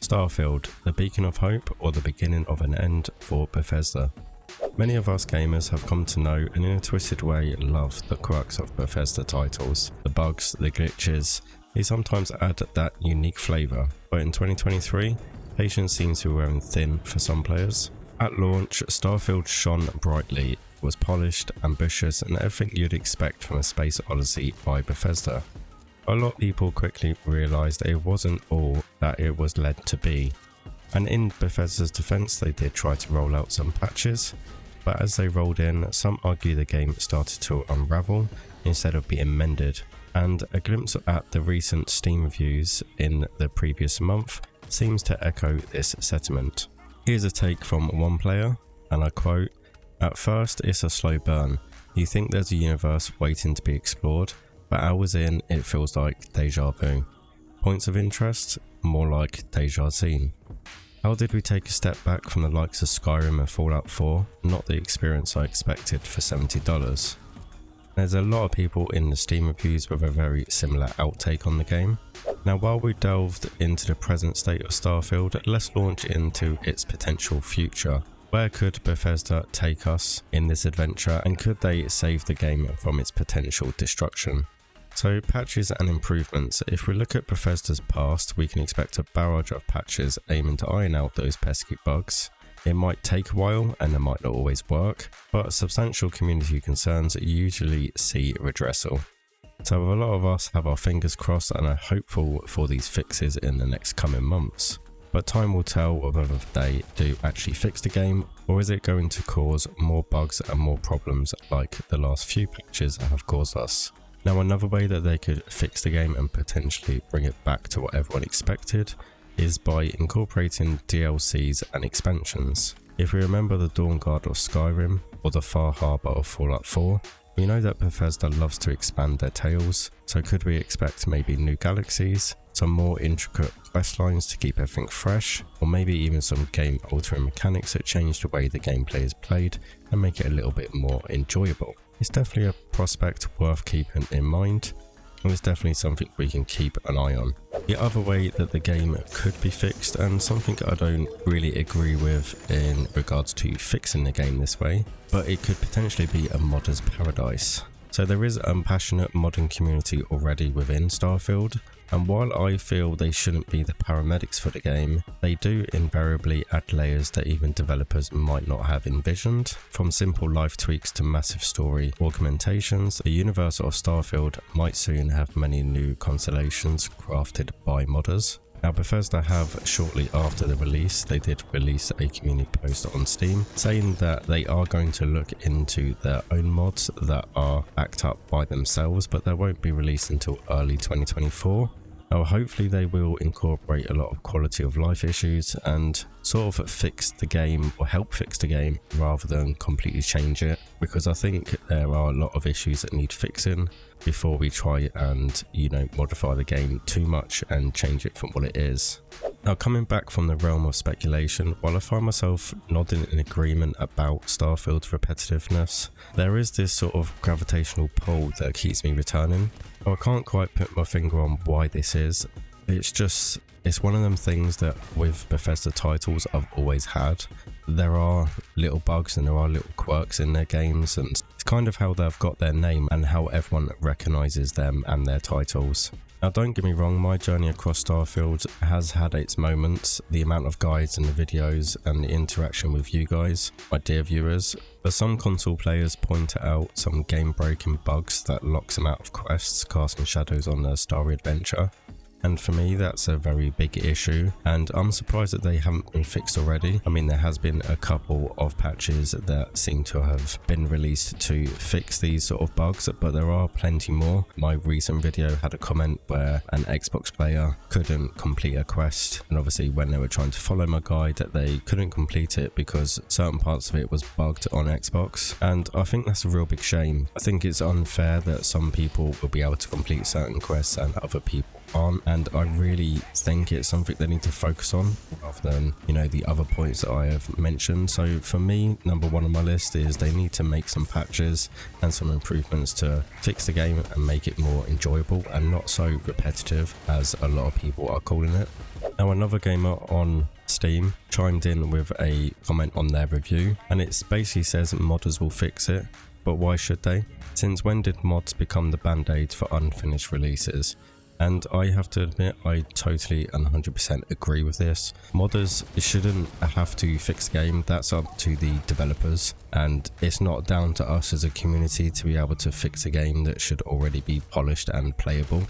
Starfield, the beacon of hope or the beginning of an end for Bethesda. Many of us gamers have come to know and in a twisted way love the quirks of Bethesda titles. The bugs, the glitches, they sometimes add that unique flavour, but in 2023, patience seems to be wearing thin for some players. At launch, Starfield shone brightly, was polished, ambitious and everything you'd expect from a space odyssey by Bethesda. A lot of people quickly realised it wasn't all that it was led to be, and in Bethesda's defence they did try to roll out some patches, but as they rolled in, some argue the game started to unravel instead of being mended, and a glimpse at the recent Steam reviews in the previous month seems to echo this sentiment. Here's a take from one player, and I quote, "At first it's a slow burn, you think there's a universe waiting to be explored, but hours in it feels like deja vu. Points of interest? More like deja seen. How did we take a step back from the likes of Skyrim and Fallout 4? Not the experience I expected for $70. There's a lot of people in the Steam reviews with a very similar outtake on the game. Now while we delved into the present state of Starfield, let's launch into its potential future. Where could Bethesda take us in this adventure, and could they save the game from its potential destruction? So patches and improvements. If we look at Bethesda's past, we can expect a barrage of patches aiming to iron out those pesky bugs. It might take a while and it might not always work, but substantial community concerns usually see redressal. So a lot of us have our fingers crossed and are hopeful for these fixes in the next coming months. But time will tell whether they do actually fix the game, or is it going to cause more bugs and more problems like the last few patches have caused us. Now another way that they could fix the game and potentially bring it back to what everyone expected is by incorporating DLCs and expansions. If we remember the Dawn Guard of Skyrim or the Far Harbor of Fallout 4, we know that Bethesda loves to expand their tales, so could we expect maybe new galaxies, some more intricate quest lines to keep everything fresh, or maybe even some game altering mechanics that change the way the gameplay is played and make it a little bit more enjoyable. It's definitely a prospect worth keeping in mind, and it's definitely something we can keep an eye on. The other way that the game could be fixed, and something I don't really agree with in regards to fixing the game this way, but it could potentially be a modder's paradise. So there is a passionate modding community already within Starfield, and while I feel they shouldn't be the paramedics for the game, they do invariably add layers that even developers might not have envisioned. From simple life tweaks to massive story augmentations, the universe of Starfield might soon have many new constellations crafted by modders. Now Bethesda have, shortly after the release, they did release a community post on Steam saying that they are going to look into their own mods that are backed up by themselves, but they won't be released until early 2024. Now hopefully they will incorporate a lot of quality of life issues and sort of fix the game or help fix the game rather than completely change it, because I think there are a lot of issues that need fixing before we try and modify the game too much and change it from what it is. Now coming back from the realm of speculation, while I find myself nodding in agreement about Starfield's repetitiveness, there is this sort of gravitational pull that keeps me returning. I can't quite put my finger on why this is. It's one of them things that with Bethesda titles I've always had. There are little bugs and there are little quirks in their games, and it's kind of how they've got their name and how everyone recognises them and their titles. Now don't get me wrong, my journey across Starfield has had its moments, the amount of guides and the videos and the interaction with you guys, my dear viewers, but some console players point out some game breaking bugs that locks them out of quests, casting shadows on their story adventure. And for me that's a very big issue, and I'm surprised that they haven't been fixed already. I mean, there has been a couple of patches that seem to have been released to fix these sort of bugs, but there are plenty more. My recent video had a comment where an Xbox player couldn't complete a quest, and obviously when they were trying to follow my guide they couldn't complete it because certain parts of it was bugged on Xbox, and I think that's a real big shame. I think it's unfair that some people will be able to complete certain quests and other people aren't, and I really think it's something they need to focus on rather than, you know, the other points that I have mentioned. So for me, number one on my list is they need to make some patches and some improvements to fix the game and make it more enjoyable and not so repetitive as a lot of people are calling it. Now, another gamer on Steam chimed in with a comment on their review, and it basically says modders will fix it, but why should they? Since when did mods become the band-aid for unfinished releases? And I have to admit, I totally and 100% agree with this. Modders shouldn't have to fix the game, that's up to the developers, and it's not down to us as a community to be able to fix a game that should already be polished and playable.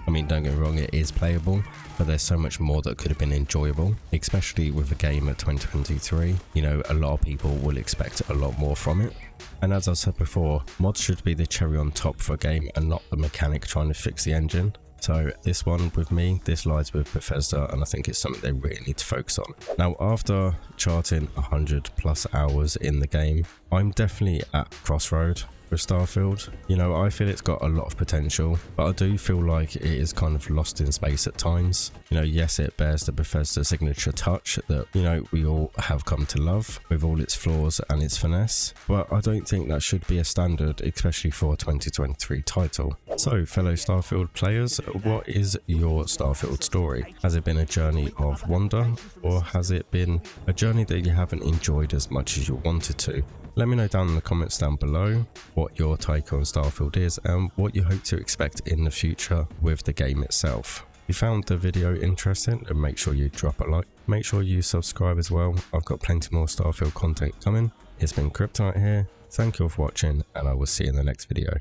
I mean, don't get me wrong, it is playable, but there's so much more that could have been enjoyable, especially with a game at 2023. You know, a lot of people will expect a lot more from it. And as I said before, mods should be the cherry on top for a game and not the mechanic trying to fix the engine. So this one with me, this lies with Bethesda, and I think it's something they really need to focus on. Now, after charting 100+ hours in the game, I'm definitely at crossroad with Starfield. You know, I feel it's got a lot of potential, but I do feel like it is kind of lost in space at times. You know, yes, it bears the Bethesda signature touch that, you know, we all have come to love with all its flaws and its finesse, but I don't think that should be a standard, especially for a 2023 title. So, fellow Starfield players, what is your Starfield story? Has it been a journey of wonder, or has it been a journey that you haven't enjoyed as much as you wanted to? Let me know down in the comments down below what your take on Starfield is and what you hope to expect in the future with the game itself. If you found the video interesting, then make sure you drop a like. Make sure you subscribe as well. I've got plenty more Starfield content coming. It's been Kryptonite here. Thank you all for watching, and I will see you in the next video.